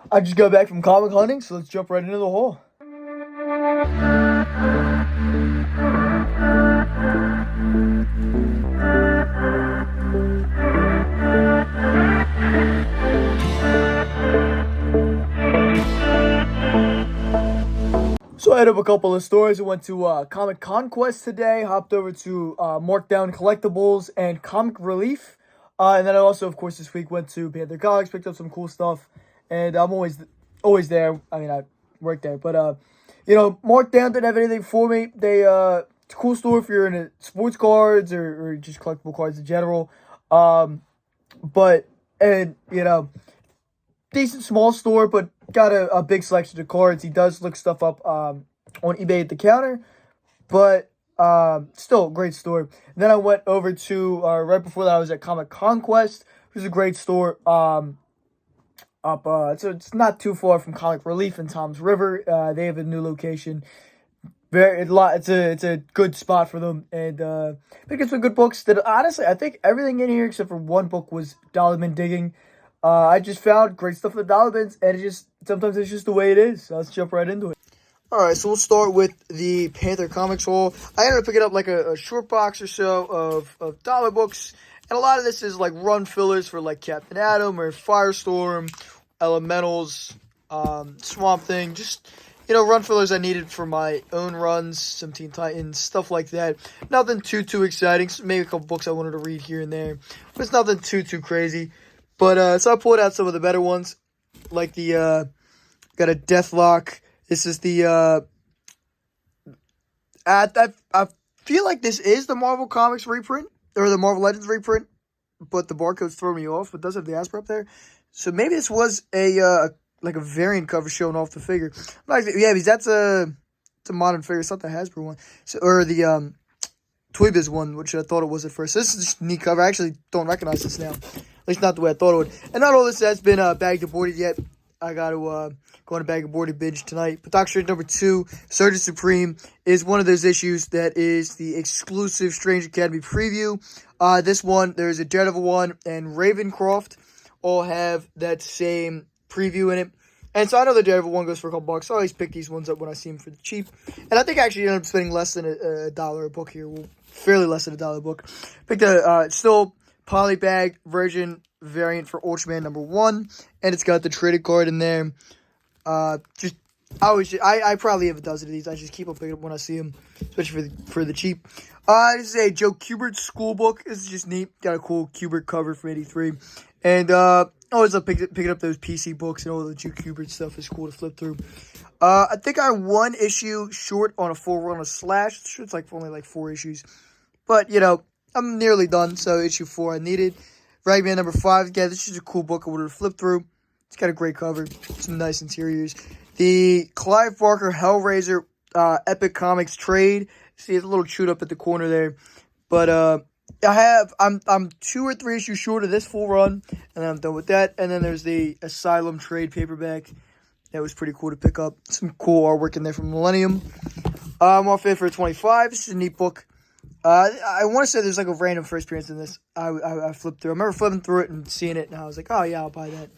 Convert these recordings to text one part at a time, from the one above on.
I just got back from comic hunting, so let's jump right into the haul. So I hit up a couple of stores. I went to Comic Conquest today, hopped over to Markdown Collectibles and Comic Relief. And then I also, of course, this week went to Panther Comics, picked up some cool stuff. And I'm always there. I mean, I work there. But, Markdown didn't have anything for me. It's a cool store if you're into sports cards or just collectible cards in general. Decent small store, but got a big selection of cards. He does look stuff up on eBay at the counter, but still a great store. And then I went over to right before that I was at Comic Conquest, which is a great store. It's not too far from Comic Relief in Tom's River. They have a new location. It's a good spot for them, and picked up some good books. That honestly, I think everything in here except for one book was dollar bin digging. I just found great stuff in the dollar bins, and sometimes it's just the way it is. So let's jump right into it. Alright, so we'll start with the Panther Comics haul. I ended up picking up like a short box or so of dollar books, and a lot of this is like run fillers for like Captain Atom or Firestorm, Elementals, Swamp Thing, just, run fillers I needed for my own runs, some Teen Titans, stuff like that. Nothing too exciting, maybe a couple books I wanted to read here and there, but it's nothing too crazy. But, so I pulled out some of the better ones, like got a Deathlock. This is I feel like this is the Marvel Comics reprint, or the Marvel Legends reprint, but the barcode's throwing me off, but it does have the Asper up there. So maybe this was a variant cover showing off the figure. Yeah, because it's a modern figure, it's not the Hasbro one. So, or the, Toy Biz one, which I thought it was at first. So this is just a neat cover. I actually don't recognize this now. At least not the way I thought it would. And not all this has been bagged and boarded yet. I got to go on a bag and boarded binge tonight. But Doctor Strange number 2, Surgeon Supreme, is one of those issues that is the exclusive Strange Academy preview. This one, there's a Daredevil one, and Ravencroft all have that same preview in it. And so I know the Daredevil one goes for a couple bucks. So I always pick these ones up when I see them for the cheap. And I think I actually ended up spending less than a dollar a book here. Well, fairly less than a dollar a book. Picked a still polybag version variant for Ultraman number 1. And it's got the traded card in there. I probably have a dozen of these. I just keep on picking up when I see them, especially for the cheap. This is a Joe Kubert school book. This is just neat. Got a cool Kubert cover for 83. And always love picking up those PC books, and all the Joe Kubert stuff is cool to flip through. I think I one issue short on a full run of Slash. It's like only like 4 issues. But, I'm nearly done, so issue 4 I needed. Ragman number 5. Yeah, this is a cool book I wanted to flip through. It's got a great cover. Some nice interiors. The Clive Barker Hellraiser Epic Comics trade. See, it's a little chewed up at the corner there. But I'm 2 or 3 issues short of this full run, and then I'm done with that. And then there's the Asylum trade paperback. That was pretty cool to pick up. Some cool artwork in there from Millennium. I'm off it for 25. This is a neat book. I want to say there's like a random first appearance in this. I flipped through. I remember flipping through it and seeing it, and I was like, oh yeah, I'll buy that.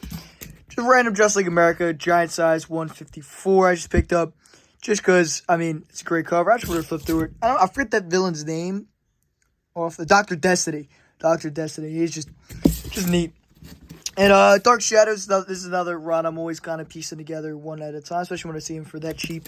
Just random Just Like America, giant size, 154. I just picked up just because, it's a great cover. I just wanted to flip through it. I forget that villain's name. Off the Dr. Destiny. Dr. Destiny. He's just neat. And Dark Shadows, this is another run I'm always kind of piecing together one at a time, especially when I see him for that cheap.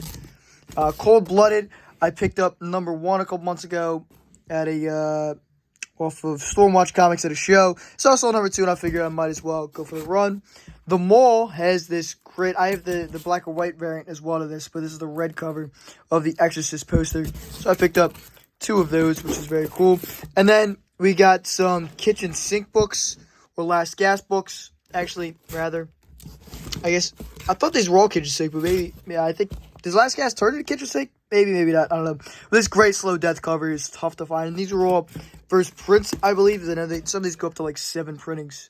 Cold Blooded, I picked up number 1 a couple months ago at off of Stormwatch Comics at a show. So I saw number 2, and I figured I might as well go for the run. The Mall has this great, I have the black and white variant as well of this, but this is the red cover of the Exorcist poster. So I picked up 2 of those, which is very cool. And then we got some kitchen sink books, or Last Gas books, actually, rather. I guess, I thought these were all kitchen sink, but maybe, yeah, I think, does Last Gas turn into kitchen sink? Maybe not, I don't know. But this great Slow Death cover is tough to find, and these are all first prints, I believe, and some of these go up to like 7 printings.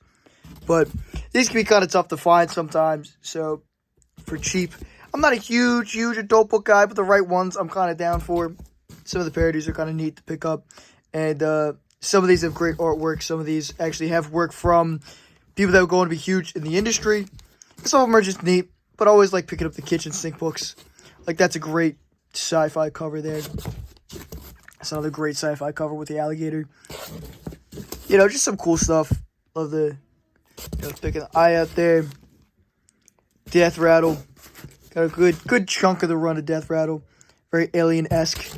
But these can be kind of tough to find sometimes, so, for cheap. I'm not a huge adult book guy, but the right ones I'm kind of down for. Some of the parodies are kind of neat to pick up. And some of these have great artwork. Some of these actually have work from people that are going to be huge in the industry. Some of them are just neat, but I always like picking up the kitchen sink books. Like, that's a great sci-fi cover there. That's another great sci-fi cover with the alligator. You know, just some cool stuff. Love the, you know, picking the eye out there. Death Rattle. Got a good chunk of the run of Death Rattle. Very Alien-esque.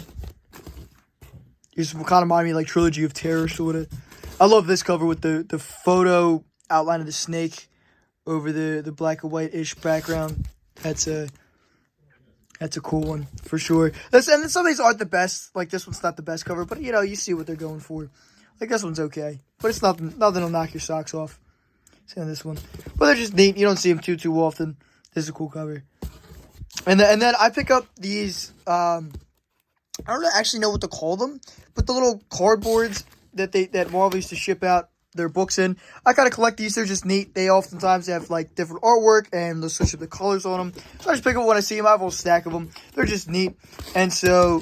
Just kind of remind me like Trilogy of Terror, sort of. I love this cover with the photo outline of the snake over the black and white-ish background. That's a cool one, for sure. And some of these aren't the best. Like, this one's not the best cover, but, you know, you see what they're going for. Like, this one's okay. But it's nothing will knock your socks off. Same this one. But they're just neat. You don't see them too often. This is a cool cover. And then I pick up these, I don't actually know what to call them, but the little cardboards that Marvel used to ship out their books in. I kind of collect these. They're just neat. They oftentimes have, like, different artwork, and they'll switch up the colors on them. So I just pick up when I see them. I have a whole stack of them. They're just neat. And so,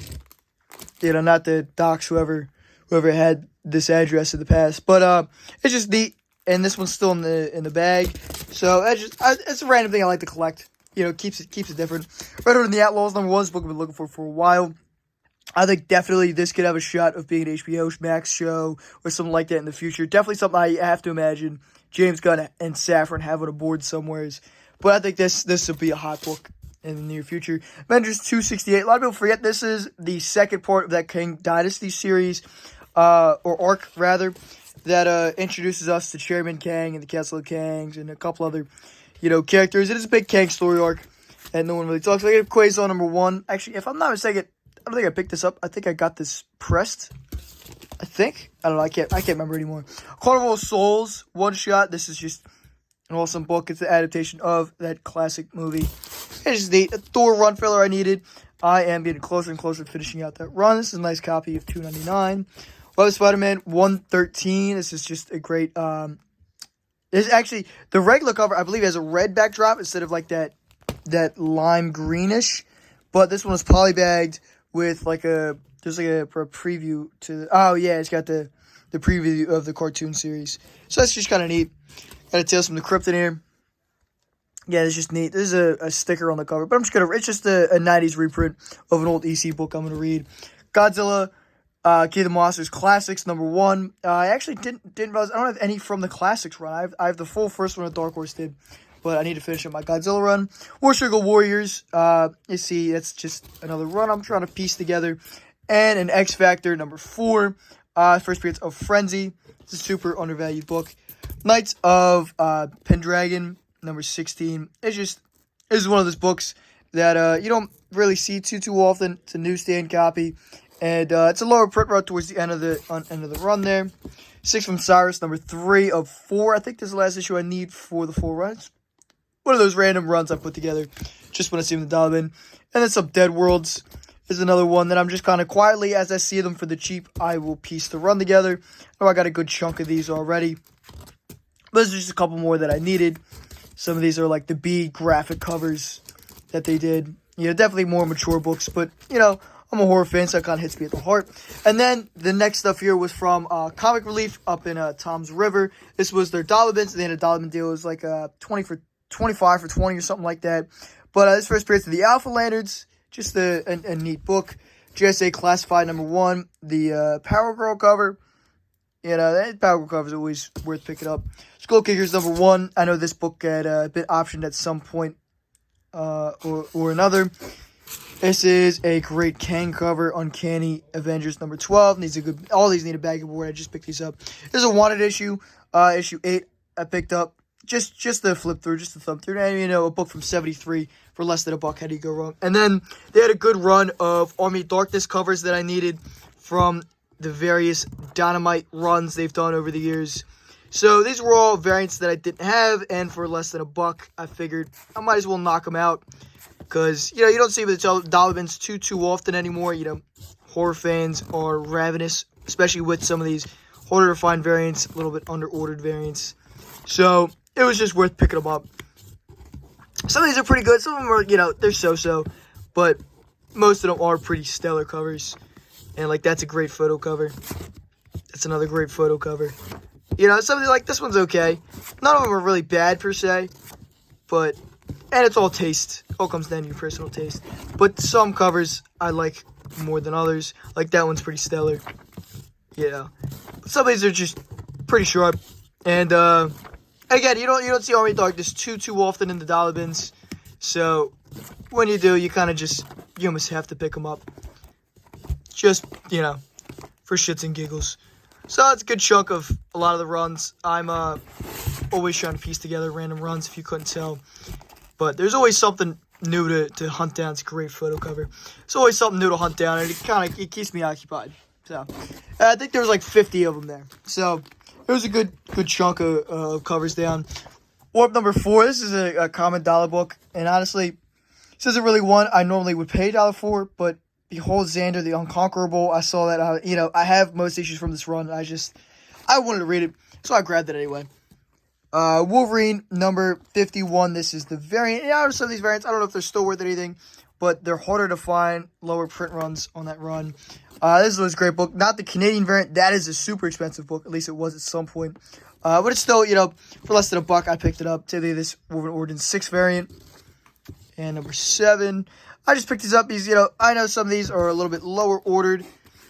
you know, not to dox whoever had this address in the past, but it's just neat. And this one's still in the bag. So it's a random thing I like to collect. You know, keeps it different. Red Hood and the Outlaws, #1, is a book I've been looking for a while. I think definitely this could have a shot of being an HBO Max show or something like that in the future. Definitely something I have to imagine James Gunn and Safran have on a board somewheres. But I think this will be a hot book in the near future. Avengers 268. A lot of people forget this is the second part of that Kang Dynasty series, or arc rather, that introduces us to Chairman Kang and the Council of Kangs and a couple other, you know, characters. It is a big Kang story arc that no one really talks about. I get Quasar #1. Actually, if I'm not mistaken, I don't think I picked this up. I think I got this pressed. I think. I don't know. I can't remember anymore. Carnival of Souls, one shot. This is just an awesome book. It's the adaptation of that classic movie. It's just neat. A Thor run filler I needed. I am getting closer and closer to finishing out that run. This is a nice copy of $2.99. Web of Spider-Man 113. This is just a great. This is actually the regular cover. I believe has a red backdrop instead of like that lime greenish. But this one was polybagged with like a preview to oh yeah, it's got the preview of the cartoon series. So that's just kind of neat. Got a Tales from the Crypt in here. Yeah, it's just neat. This is a sticker on the cover, but I'm just gonna. It's just a 90s reprint of an old EC book I'm gonna read. Godzilla, King of the Monsters Classics #1. I actually didn't realize I don't have any from the Classics run. I have the full first one that Dark Horse did. But I need to finish up my Godzilla run. War Sugar Warriors. You see, that's just another run I'm trying to piece together. And an X Factor #4. First appearance of Frenzy. It's a super undervalued book. Knights of Pendragon #16. This is one of those books that you don't really see too often. It's a newsstand copy. And it's a lower print run towards the end of the run there. Six from Cyrus #3 of 4. I think this is the last issue I need for the full run. It's one of those random runs I put together just when I see them in the dollar bin. And then some Dead Worlds is another one that I'm just kind of quietly, as I see them for the cheap, I will piece the run together. Oh, I got a good chunk of these already. But there's just a couple more that I needed. Some of these are like the B graphic covers that they did. You know, definitely more mature books, but, you know, I'm a horror fan, so it kind of hits me at the heart. And then the next stuff here was from Comic Relief up in Tom's River. This was their dollar bins. They had a dollar bin deal. It was like 25 for 20 or something like that. But this first appearance of the Alpha Lanterns, just a neat book. JSA Classified #1, the Power Girl cover. You know, that Power Girl cover is always worth picking up. Skull Kickers #1. I know this book had been optioned at some point or another. This is a great Kang cover, Uncanny Avengers #12. Needs a good. All these need a bag of board. I just picked these up. This is a wanted issue, issue 8. I picked up. Just the flip through, just the thumb through. And, you know, a book from 73 for less than $1. How do you go wrong? And then they had a good run of Army Darkness covers that I needed from the various Dynamite runs they've done over the years. So these were all variants that I didn't have, and for less than $1, I figured I might as well knock them out. Because, you know, you don't see the dollar bins too often anymore. You know, horror fans are ravenous, especially with some of these harder to find variants, a little bit under-ordered variants. So it was just worth picking them up. Some of these are pretty good. Some of them are, you know, they're so-so. But most of them are pretty stellar covers. And, like, that's a great photo cover. That's another great photo cover. You know, some of these, like, this one's okay. None of them are really bad, per se. but, and it's all taste. All comes down to your personal taste. But some covers I like more than others. Like that one's pretty stellar. Yeah. But some of these are just pretty sharp. And, again, you don't see Army Darkness too often in the dollar bins. So, when you do, you kind of just, you almost have to pick them up. Just, for shits and giggles. So, that's a good chunk of a lot of the runs. I'm always trying to piece together random runs, if you couldn't tell. But there's always something new to hunt down. It's a great photo cover. It's always something new to hunt down, and it keeps me occupied. So, I think there was like 50 of them there. So, it was a good chunk of covers down. Warp number 4. This is a common dollar book, and honestly, this isn't really one I normally would pay $1 for, but Behold Xander, the Unconquerable. I saw that, I have most issues from this run. I wanted to read it, so I grabbed it anyway. Wolverine number 51. This is the variant. Out of some of these variants, I don't know if they're still worth anything, but they're harder to find, lower print runs on that run. This is a great book. Not the Canadian variant. That is a super expensive book. At least it was at some point. But it's still, for less than $1, I picked it up. Today, this Wolverine Origin 6 variant. And number 7. I just picked these up because, I know some of these are a little bit lower ordered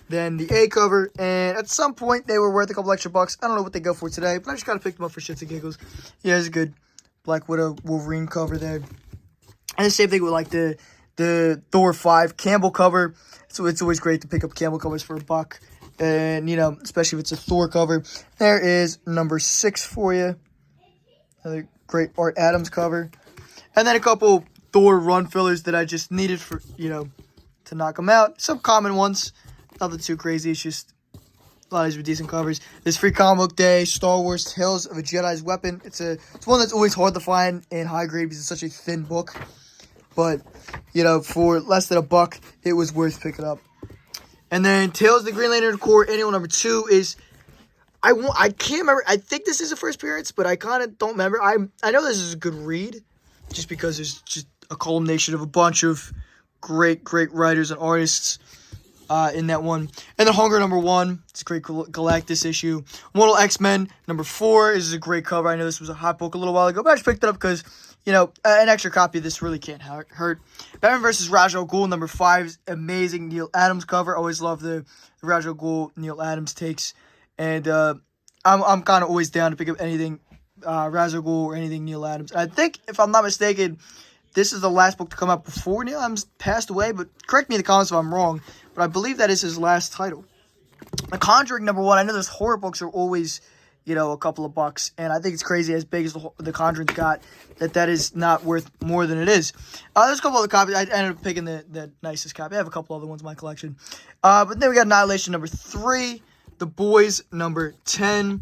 than the A cover. And at some point, they were worth a couple extra bucks. I don't know what they go for today, but I just got to pick them up for shits and giggles. Yeah, it's a good Black Widow Wolverine cover there. And the same thing with, like, the Thor 5 Campbell cover. So it's always great to pick up Campbell covers for $1. And, especially if it's a Thor cover. There is number 6 for you. Another great Art Adams cover. And then a couple Thor run fillers that I just needed for, to knock them out. Some common ones. Nothing too crazy. It's just a lot of these were decent covers. This Free Comic Book Day, Star Wars Tales of a Jedi's Weapon. It's one that's always hard to find in high grade because it's such a thin book. But, for less than $1, it was worth picking up. And then Tales of the Green Lantern Corps Annual number 2 is, I can't remember. I think this is a first appearance, but I kind of don't remember. I know this is a good read, just because it's just a culmination of a bunch of great writers and artists in that one. And then Hunger number 1, it's a great Galactus issue. Mortal X-Men number 4 is a great cover. I know this was a hot book a little while ago, but I just picked it up because, an extra copy of this really can't hurt. Batman vs. Ra's al Ghul number 5 is amazing. Neil Adams cover. Always love the Ra's al Ghul Neil Adams takes. And I'm kind of always down to pick up anything Ra's al Ghul or anything Neil Adams. And I think, if I'm not mistaken, this is the last book to come out before Neil Adams passed away. But correct me in the comments if I'm wrong. But I believe that is his last title. The Conjuring number 1. I know those horror books are always, a couple of bucks. And I think it's crazy, as big as the Conjuring's got, that is not worth more than it is. There's a couple other copies. I ended up picking the nicest copy. I have a couple other ones in my collection. But then we got Annihilation number 3. The Boys number 10.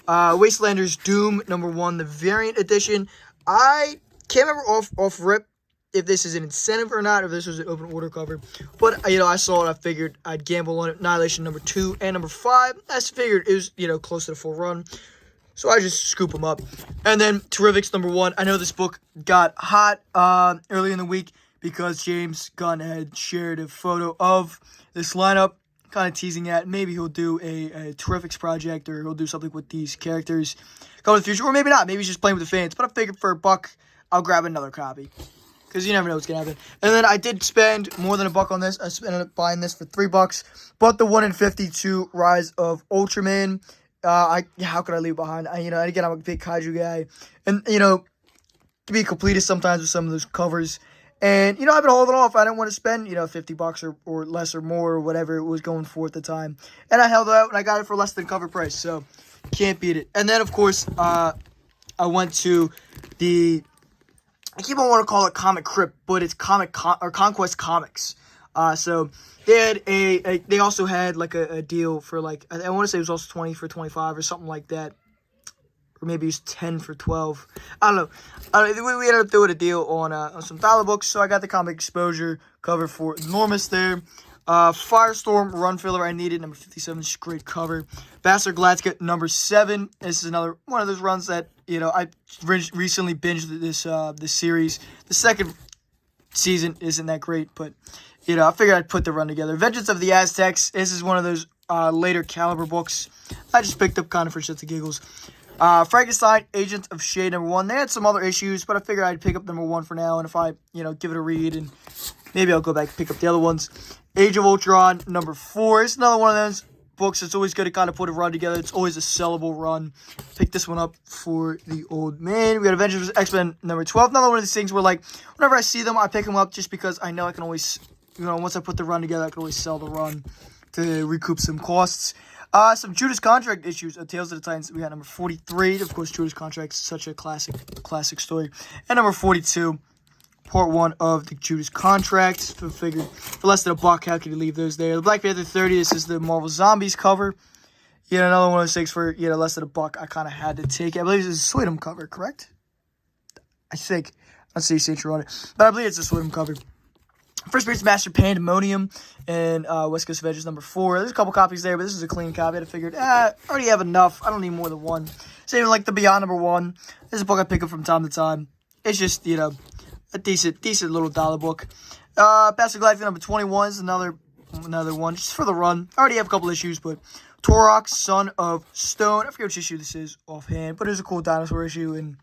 Wastelanders Doom number 1. The variant edition. I can't remember off rip if this is an incentive or not, if this was an open order cover. But, I saw it. I figured I'd gamble on it. Annihilation number 2 and number 5. I figured it was, close to the full run. So I just scoop them up. And then Terrifics number 1. I know this book got hot early in the week because James Gunn had shared a photo of this lineup, kind of teasing that maybe he'll do a Terrifics project, or he'll do something with these characters going in the future. Or maybe not. Maybe he's just playing with the fans. But I figured for $1, I'll grab another copy, because you never know what's going to happen. And then I did spend more than $1 on this. I ended up buying this for $3. But the 1 in 52 Rise of Ultraman. How could I leave behind? And again, I'm a big kaiju guy. And, to be completist sometimes with some of those covers. And, I've been holding off. I didn't want to spend, $50 or less or more, or whatever it was going for at the time. And I held out, and I got it for less than cover price. So, can't beat it. And then, of course, I went to I keep on wanting to call it Comic Crypt, but it's Conquest Comics. So they had they also had like a deal for, like, I want to say it was also 20 for 25 or something like that. Or maybe it was 10 for 12. I don't know. We ended up doing a deal on some dollar books, so I got the Comic Exposure cover for enormous there. Firestorm Run Filler I needed, number 57, just great cover. Bastard Gladska, number 7. This is another one of those runs that, I recently binged this series. The second season isn't that great, but, I figured I'd put the run together. Vengeance of the Aztecs. This is one of those later caliber books I just picked up kind of for shits and giggles. Frankenstein, Agents of Shade #1. They had some other issues, but I figured I'd pick up #1 for now. And if I, give it a read, and maybe I'll go back and pick up the other ones. Age of Ultron #4. It's another one of those books. It's always good to kind of put a run together. It's always a sellable run. Pick this one up for the old man. We got Avengers X-Men #12. Another one of these things where, like, whenever I see them, I pick them up just because I know I can always, once I put the run together, I can always sell the run to recoup some costs. Some Judas Contract issues of Tales of the Titans. We got #43. Of course, Judas Contract is such a classic story. And #42, Part 1 of the Judas Contract. So figured for less than $1, how could you leave those there? The Black Panther 30. This is the Marvel Zombies cover. Another one of those things for less than $1. I kind of had to take it. I believe this is a Swidham cover, correct? I think. Let's see signature on it, but I believe it's a Swidham cover. First appearance, Master Pandemonium and West Coast Avengers #4. There's a couple copies there, but this is a clean copy. I figured, I already have enough. I don't need more than one. Same like the Beyond #1. This is a book I pick up from time to time. It's just, a decent little dollar book. Bastard Galactica #21 is another one, just for the run. I already have a couple issues, but Torok, Son of Stone. I forget which issue this is offhand, but it was a cool dinosaur issue. And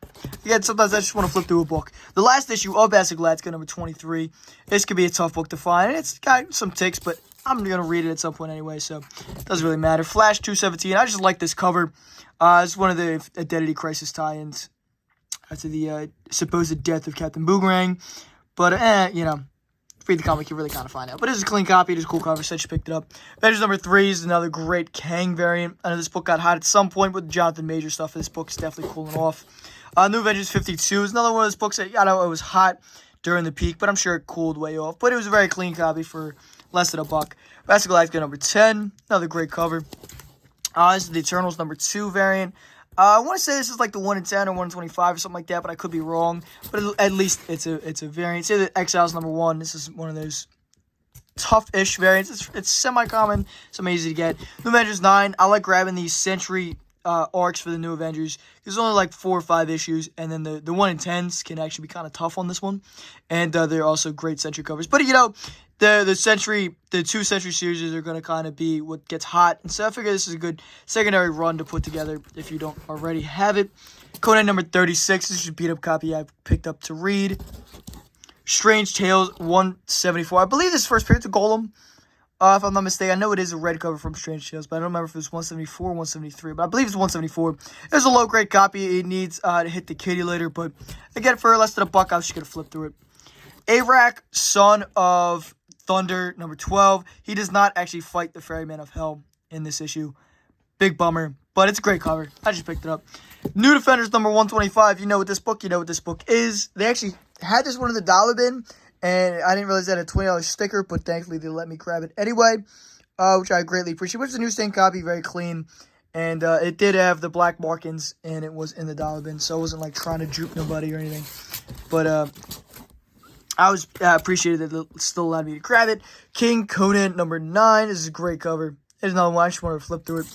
again, sometimes I just want to flip through a book. The last issue of Bastard Galactica #23. This could be a tough book to find. It's got some ticks, but I'm going to read it at some point anyway, so it doesn't really matter. Flash 217. I just like this cover. It's one of the Identity Crisis tie-ins after the supposed death of Captain Boomerang. But, read the comic, you really kind of find out. But it is a clean copy. It is a cool cover, so I just picked it up. Avengers #3 is another great Kang variant. I know this book got hot at some point with Jonathan Major stuff. This book is definitely cooling off. New Avengers 52 is another one of those books that, it was hot during the peak, but I'm sure it cooled way off. But it was a very clean copy for less than $1. Bastard Galactica #10, another great cover. This is the Eternals #2 variant. I want to say this is like the 1 in 10 or 1 in 25 or something like that, but I could be wrong. But at least it's a variant. Say the Exiles #1. This is one of those tough-ish variants. It's semi-common, so easy to get. New Avengers 9. I like grabbing these Century arcs for the New Avengers. There's only like 4 or 5 issues, and then the 1 in 10s can actually be kind of tough on this one. And they're also great Century covers. But the 2 Century series are going to kind of be what gets hot. And so I figure this is a good secondary run to put together if you don't already have it. Conan #36. This is a beat-up copy I picked up to read. Strange Tales 174. I believe this first appearance of Golem. If I'm not mistaken, I know it is a red cover from Strange Tales, but I don't remember if it was 174 or 173. But I believe it's 174. It's a low-grade copy. It needs to hit the kitty later, but again, for less than $1, I was just going to flip through it. Arak, Son of Thunder #12. He does not actually fight the Ferryman of Hell in this issue. Big bummer, but it's a great cover. I just picked it up. New Defenders #125. You know what this book is. They actually had this one in the dollar bin, and I didn't realize that had a $20 sticker, but thankfully they let me grab it anyway, which I greatly appreciate. Which is a new stain copy, very clean, and it did have the black markings, and it was in the dollar bin, so I wasn't like trying to juke nobody or anything. But I was appreciated that it still allowed me to grab it. King Conan #9. This is a great cover. There's another one. I just wanted to flip through it,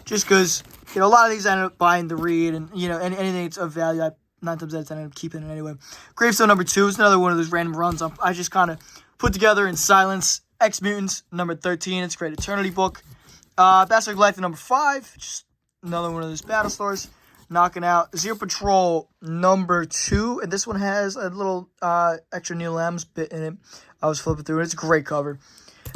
just because a lot of these I ended up buying to read, and anything that's of value, 9 times out of 10 I end up keeping it anyway. Gravestone #2 is another one of those random runs I just kind of put together in silence. X Mutants #13. It's a great Eternity book. Bastard Galactica #5. Just another one of those battle stars. Knocking out Zero Patrol #2, and this one has a little extra Neil Adams bit in it. I was flipping through it. It's a great cover.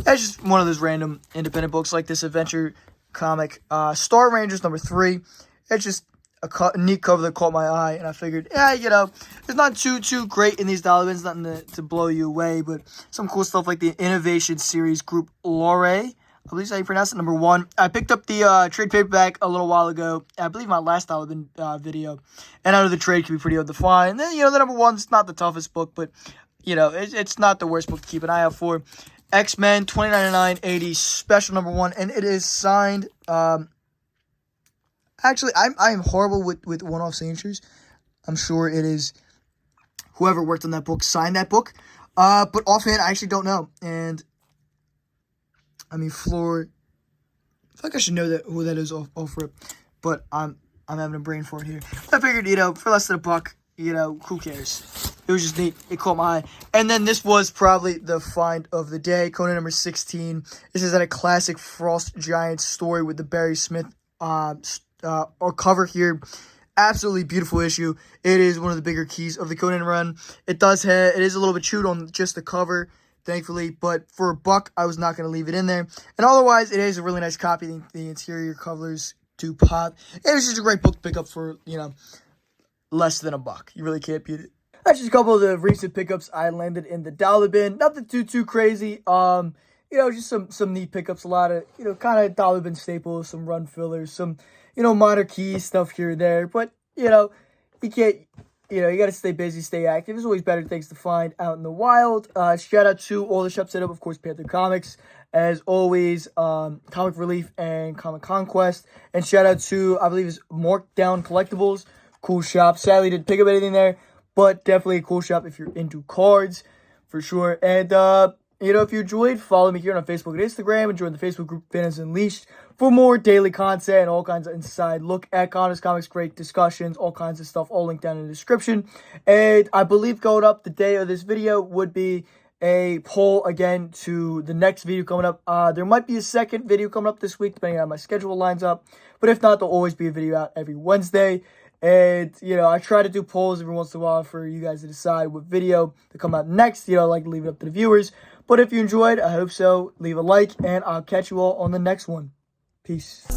It's just one of those random independent books like this adventure comic. Star Rangers #3. It's just a neat cover that caught my eye, and I figured, it's not too great in these dollar bins, nothing to blow you away, but some cool stuff like the Innovation Series Group Lore. I believe that's how you pronounce it, #1. I picked up the trade paperback a little while ago. I believe my last dollar bin video. And I know the trade can be pretty hard to find. And then, the #1's not the toughest book, but, it's not the worst book to keep an eye out for. X-Men 2099-80 special #1, and it is signed. Actually, I am horrible with one-off signatures. I'm sure it is whoever worked on that book signed that book. But offhand, I actually don't know. And Floor. I feel like I should know who that is off rip, but I'm having a brain fart here. I figured, for less than $1, who cares? It was just neat. It caught my eye. And then this was probably the find of the day. Conan #16. This is a classic Frost Giant story with the Barry Smith or cover here. Absolutely beautiful issue. It is one of the bigger keys of the Conan run. It is a little bit chewed on just the cover, thankfully, but for $1, I was not going to leave it in there. And otherwise, it is a really nice copy. The interior covers do pop. It was just a great book to pick up for, less than $1. You really can't beat it. That's just a couple of the recent pickups I landed in the dollar bin. Nothing too crazy. Just some neat pickups. A lot of, kind of dollar bin staples, some run fillers, some, minor keys, stuff here and there. But, you can't, you got to stay busy, stay active. There's always better things to find out in the wild. Shout out to all the shops set up, of course, Panther Comics, as always, Comic Relief and Comic Conquest. And shout out to, I believe it's Markdown Collectibles. Cool shop. Sadly, didn't pick up anything there, but definitely a cool shop if you're into cards, for sure. And, if you enjoyed, follow me here on Facebook and Instagram, and join the Facebook group Fandoms Unleashed for more daily content and all kinds of inside look at comics, great discussions, all kinds of stuff, all linked down in the description. And I believe going up the day of this video would be a poll again to the next video coming up. There might be a second video coming up this week, depending on how my schedule lines up. But if not, there'll always be a video out every Wednesday. And, I try to do polls every once in a while for you guys to decide what video to come out next. I like to leave it up to the viewers. But if you enjoyed, I hope so. Leave a like, and I'll catch you all on the next one. Peace.